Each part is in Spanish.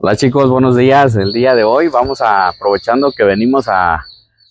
Hola chicos, buenos días. El día de hoy aprovechando que venimos a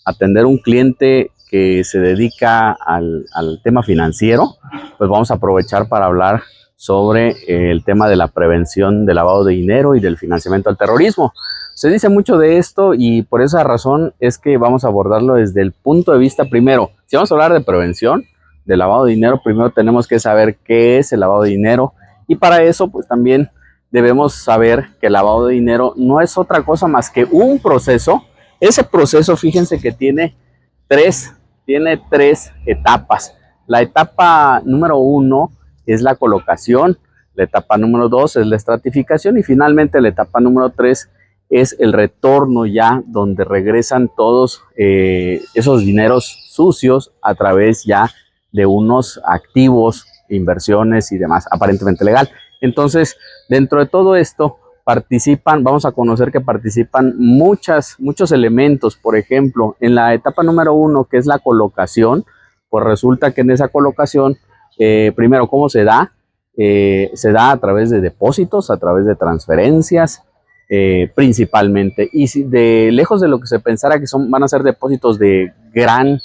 atender un cliente que se dedica al tema financiero, pues vamos a aprovechar para hablar sobre el tema de la prevención del lavado de dinero y del financiamiento al terrorismo. Se dice mucho de esto y por esa razón es que vamos a abordarlo desde el punto de vista primero. Si vamos a hablar de prevención del lavado de dinero, primero tenemos que saber qué es el lavado de dinero, y para eso pues también debemos saber que el lavado de dinero no es otra cosa más que un proceso. Ese proceso, fíjense que tiene tres etapas. La etapa número 1 es la colocación, la etapa número 2 es la estratificación y finalmente la etapa número 3 es el retorno, ya donde regresan todos esos dineros sucios a través ya de unos activos, inversiones y demás, aparentemente legal. Entonces, dentro de todo esto vamos a conocer que participan muchos elementos. Por ejemplo, en la etapa número 1, que es la colocación, pues resulta que en esa colocación, primero, ¿cómo se da? Se da a través de depósitos, a través de transferencias, principalmente. Y lejos de lo que se pensara que van a ser depósitos de gran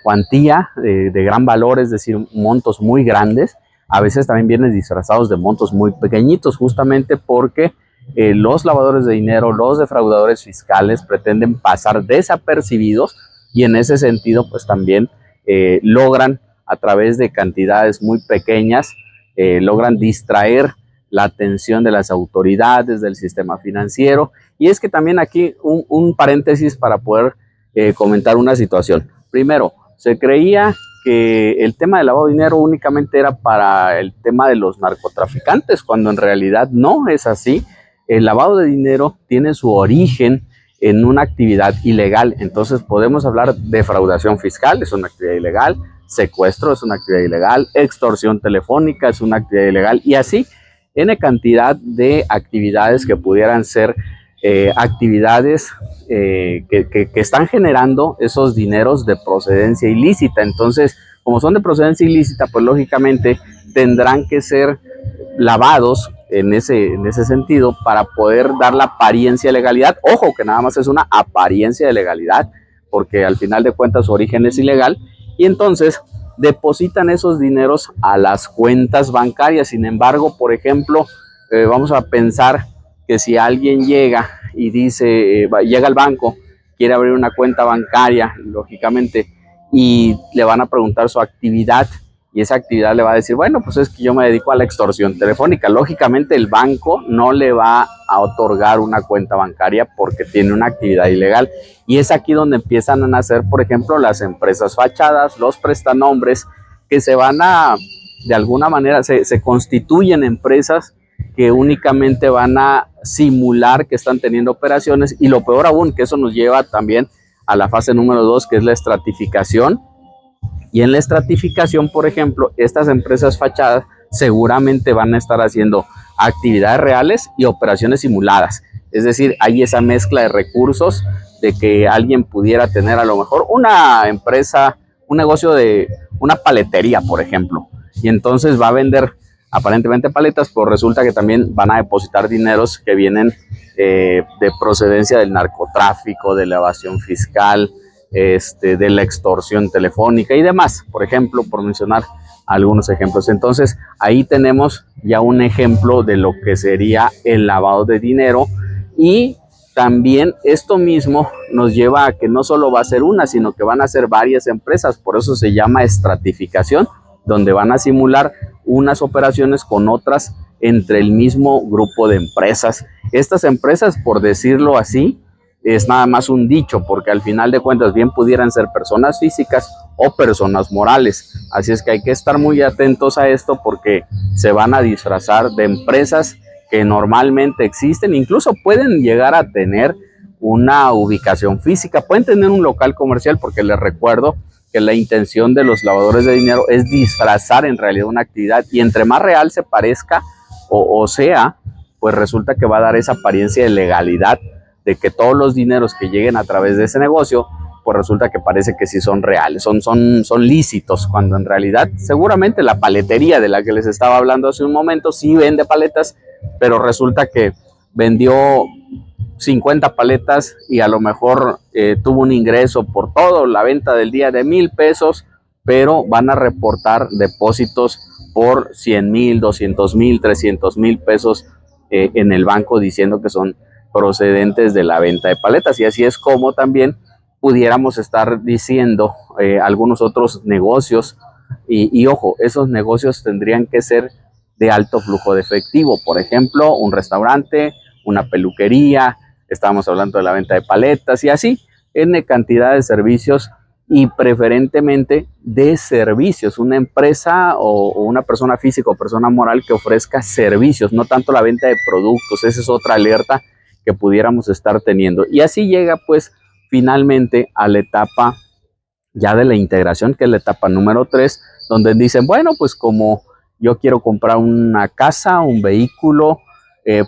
cuantía, de gran valor, es decir, montos muy grandes, a veces también vienen disfrazados de montos muy pequeñitos, justamente porque los lavadores de dinero, los defraudadores fiscales pretenden pasar desapercibidos, y en ese sentido pues también logran a través de cantidades muy pequeñas, logran distraer la atención de las autoridades, del sistema financiero. Y es que también aquí un paréntesis para poder comentar una situación. Primero, se creía que el tema del lavado de dinero únicamente era para el tema de los narcotraficantes, cuando en realidad no es así. El lavado de dinero tiene su origen en una actividad ilegal. Entonces podemos hablar de defraudación fiscal, es una actividad ilegal; secuestro es una actividad ilegal; extorsión telefónica es una actividad ilegal, y así N cantidad de actividades que pudieran ser actividades que están generando esos dineros de procedencia ilícita. Entonces, como son de procedencia ilícita, pues lógicamente tendrán que ser lavados en ese sentido para poder dar la apariencia de legalidad. Ojo, que nada más es una apariencia de legalidad, porque al final de cuentas su origen es ilegal, y entonces depositan esos dineros a las cuentas bancarias. Sin embargo, por ejemplo, vamos a pensar que si alguien llega y dice, llega al banco, quiere abrir una cuenta bancaria, lógicamente, y le van a preguntar su actividad, y esa actividad le va a decir, bueno, pues es que yo me dedico a la extorsión telefónica. Lógicamente el banco no le va a otorgar una cuenta bancaria porque tiene una actividad ilegal. Y es aquí donde empiezan a nacer, por ejemplo, las empresas fachadas, los prestanombres, que de alguna manera, se constituyen empresas que únicamente van a simular que están teniendo operaciones. Y lo peor aún, que eso nos lleva también a la fase número 2, que es la estratificación. Y en la estratificación, por ejemplo, estas empresas fachadas seguramente van a estar haciendo actividades reales y operaciones simuladas. Es decir, hay esa mezcla de recursos, de que alguien pudiera tener a lo mejor una empresa, un negocio de una paletería, por ejemplo, y entonces va a vender aparentemente paletas, pero resulta que también van a depositar dineros que vienen de procedencia del narcotráfico, de la evasión fiscal, de la extorsión telefónica y demás, por ejemplo, por mencionar algunos ejemplos. Entonces ahí tenemos ya un ejemplo de lo que sería el lavado de dinero. Y también esto mismo nos lleva a que no solo va a ser una, sino que van a ser varias empresas. Por eso se llama estratificación, donde van a simular unas operaciones con otras entre el mismo grupo de empresas. Estas empresas, por decirlo así, es nada más un dicho, porque al final de cuentas bien pudieran ser personas físicas o personas morales. Así es que hay que estar muy atentos a esto, porque se van a disfrazar de empresas que normalmente existen. Incluso pueden llegar a tener una ubicación física, pueden tener un local comercial, porque les recuerdo que la intención de los lavadores de dinero es disfrazar en realidad una actividad, y entre más real se parezca o sea, pues resulta que va a dar esa apariencia de legalidad de que todos los dineros que lleguen a través de ese negocio, pues resulta que parece que sí son reales, son lícitos, cuando en realidad seguramente la paletería de la que les estaba hablando hace un momento sí vende paletas, pero resulta que vendió 50 paletas y a lo mejor tuvo un ingreso por todo la venta del día de 1,000 pesos, pero van a reportar depósitos por 100,000, 200,000, 300,000 pesos en el banco, diciendo que son procedentes de la venta de paletas. Y así es como también pudiéramos estar diciendo algunos otros negocios, y ojo, esos negocios tendrían que ser de alto flujo de efectivo. Por ejemplo, un restaurante, una peluquería, estábamos hablando de la venta de paletas y así, N cantidad de servicios, y preferentemente de servicios, una empresa o una persona física o persona moral que ofrezca servicios, no tanto la venta de productos. Esa es otra alerta que pudiéramos estar teniendo. Y así llega pues finalmente a la etapa ya de la integración, que es la etapa número 3, donde dicen, bueno, pues como yo quiero comprar una casa, un vehículo,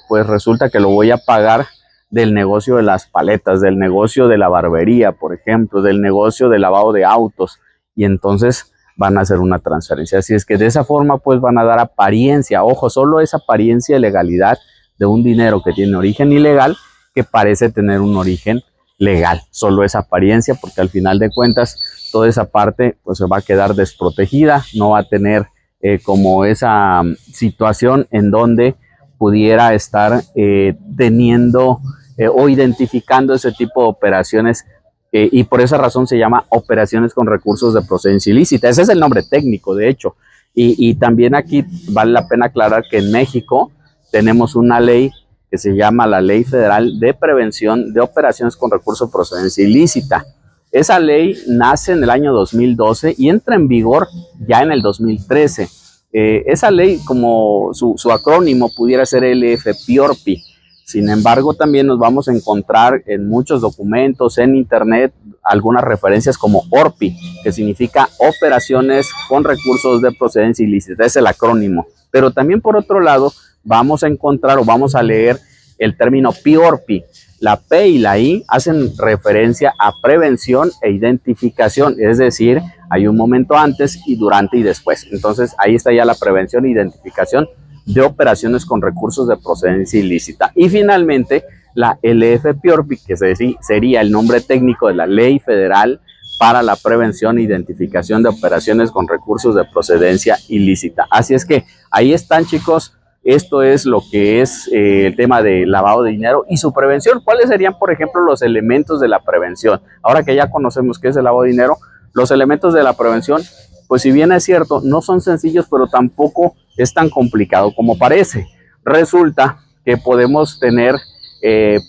pues resulta que lo voy a pagar del negocio de las paletas, del negocio de la barbería, por ejemplo, del negocio de lavado de autos, y entonces van a hacer una transferencia. Así es que de esa forma pues van a dar apariencia, ojo, solo esa apariencia de legalidad de un dinero que tiene origen ilegal, que parece tener un origen legal, solo esa apariencia, porque al final de cuentas toda esa parte pues se va a quedar desprotegida, no va a tener como esa situación en donde pudiera estar teniendo o identificando ese tipo de operaciones, y por esa razón se llama operaciones con recursos de procedencia ilícita. Ese es el nombre técnico, de hecho. Y también aquí vale la pena aclarar que en México tenemos una ley que se llama la Ley Federal de Prevención de Operaciones con Recursos de Procedencia Ilícita. Esa ley nace en el año 2012 y entra en vigor ya en el 2013. Esa ley, como su acrónimo pudiera ser LFPORPI. Sin embargo, también nos vamos a encontrar en muchos documentos en internet algunas referencias como ORPI, que significa Operaciones con Recursos de Procedencia Ilícita. Es el acrónimo. Pero también, por otro lado, vamos a encontrar o vamos a leer el término PIORPI. La P y la I hacen referencia a prevención e identificación, es decir, hay un momento antes y durante y después. Entonces ahí está ya la prevención e identificación de operaciones con recursos de procedencia ilícita. Y finalmente la LFPORPI, que sería el nombre técnico de la Ley Federal para la Prevención e Identificación de Operaciones con Recursos de Procedencia Ilícita. Así es que ahí están, chicos. Esto es lo que es el tema de lavado de dinero y su prevención. ¿Cuáles serían, por ejemplo, los elementos de la prevención? Ahora que ya conocemos qué es el lavado de dinero, los elementos de la prevención, pues si bien es cierto, no son sencillos, pero tampoco es tan complicado como parece. Resulta que podemos tener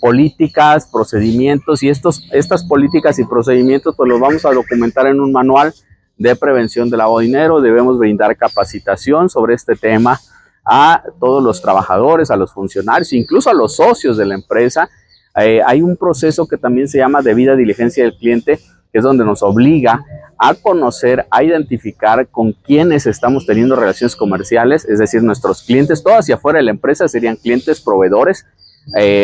políticas, procedimientos, y estas políticas y procedimientos pues los vamos a documentar en un manual de prevención de lavado de dinero. Debemos brindar capacitación sobre este tema a todos los trabajadores, a los funcionarios, incluso a los socios de la empresa. Hay un proceso que también se llama debida diligencia del cliente, que es donde nos obliga a conocer, a identificar con quiénes estamos teniendo relaciones comerciales, es decir, nuestros clientes, todo hacia afuera de la empresa serían clientes, proveedores.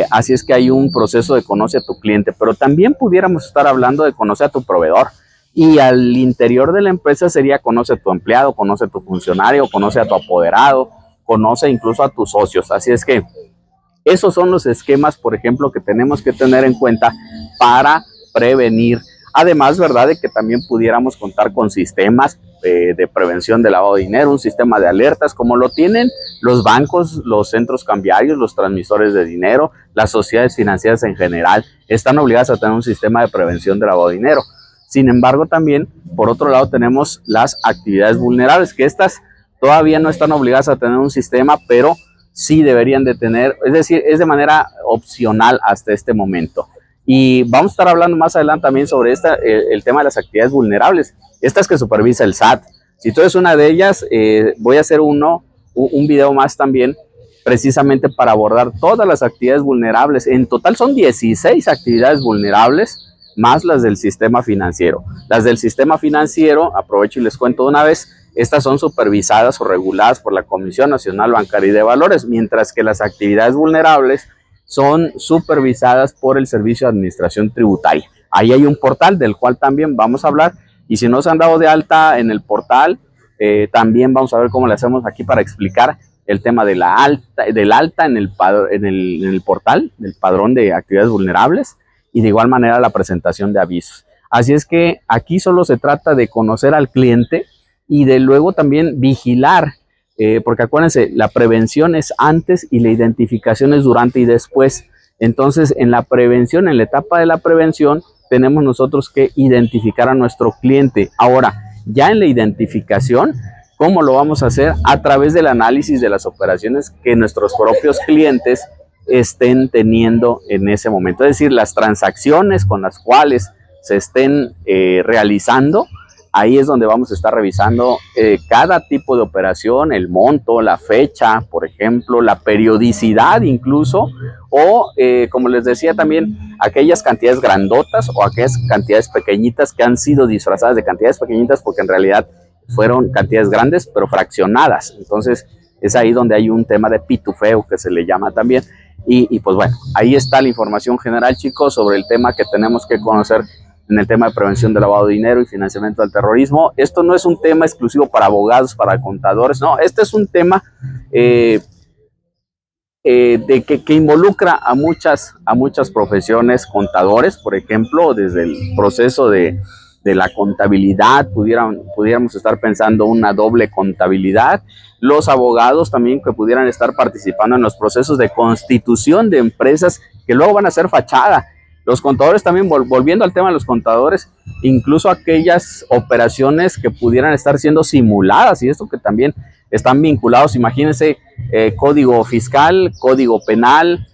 Así es que hay un proceso de conoce a tu cliente, pero también pudiéramos estar hablando de conoce a tu proveedor. Y al interior de la empresa sería conoce a tu empleado, conoce a tu funcionario, conoce a tu apoderado, conoce incluso a tus socios. Así es que esos son los esquemas, por ejemplo, que tenemos que tener en cuenta para prevenir. Además, ¿verdad?, de que también pudiéramos contar con sistemas de prevención de lavado de dinero, un sistema de alertas como lo tienen los bancos, los centros cambiarios, los transmisores de dinero, las sociedades financieras en general, están obligadas a tener un sistema de prevención de lavado de dinero. Sin embargo, también, por otro lado, tenemos las actividades vulnerables, que estas todavía no están obligadas a tener un sistema, pero sí deberían de tener, es decir, es de manera opcional hasta este momento. Y vamos a estar hablando más adelante también sobre el tema de las actividades vulnerables, estas que supervisa el SAT. Si tú eres una de ellas, voy a hacer un video más también, precisamente para abordar todas las actividades vulnerables. En total son 16 actividades vulnerables, más las del sistema financiero. Las del sistema financiero, aprovecho y les cuento de una vez, estas son supervisadas o reguladas por la Comisión Nacional Bancaria y de Valores, mientras que las actividades vulnerables son supervisadas por el Servicio de Administración Tributaria. Ahí hay un portal del cual también vamos a hablar, y si no se han dado de alta en el portal, también vamos a ver cómo le hacemos aquí para explicar el tema de del alta en el portal, del padrón de actividades vulnerables, y de igual manera la presentación de avisos. Así es que aquí solo se trata de conocer al cliente y de luego también vigilar, porque acuérdense, la prevención es antes y la identificación es durante y después. Entonces, en la prevención, en la etapa de la prevención, tenemos nosotros que identificar a nuestro cliente. Ahora, ya en la identificación, ¿cómo lo vamos a hacer? A través del análisis de las operaciones que nuestros propios clientes estén teniendo en ese momento. Es decir, las transacciones con las cuales se estén realizando, ahí es donde vamos a estar revisando cada tipo de operación, el monto, la fecha, por ejemplo, la periodicidad incluso, o como les decía también, aquellas cantidades grandotas o aquellas cantidades pequeñitas que han sido disfrazadas de cantidades pequeñitas porque en realidad fueron cantidades grandes pero fraccionadas. Entonces es ahí donde hay un tema de pitufeo que se le llama también. Y pues bueno, ahí está la información general, chicos, sobre el tema que tenemos que conocer en el tema de prevención de lavado de dinero y financiamiento del terrorismo. Esto no es un tema exclusivo para abogados, para contadores, no, este es un tema que involucra a muchas profesiones, contadores, por ejemplo, desde el proceso de la contabilidad, pudiéramos estar pensando una doble contabilidad, los abogados también que pudieran estar participando en los procesos de constitución de empresas que luego van a ser fachada. Los contadores también, volviendo al tema de los contadores, incluso aquellas operaciones que pudieran estar siendo simuladas, y esto que también están vinculados, imagínense, código fiscal, código penal,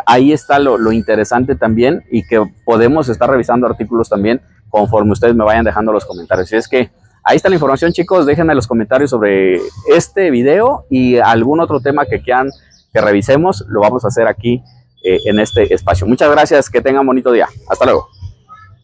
ahí está lo interesante también, y que podemos estar revisando artículos también conforme ustedes me vayan dejando los comentarios. Y es que ahí está la información, chicos, déjenme los comentarios sobre este video y algún otro tema que quieran que revisemos, lo vamos a hacer aquí en este espacio. Muchas gracias, que tengan bonito día. Hasta luego.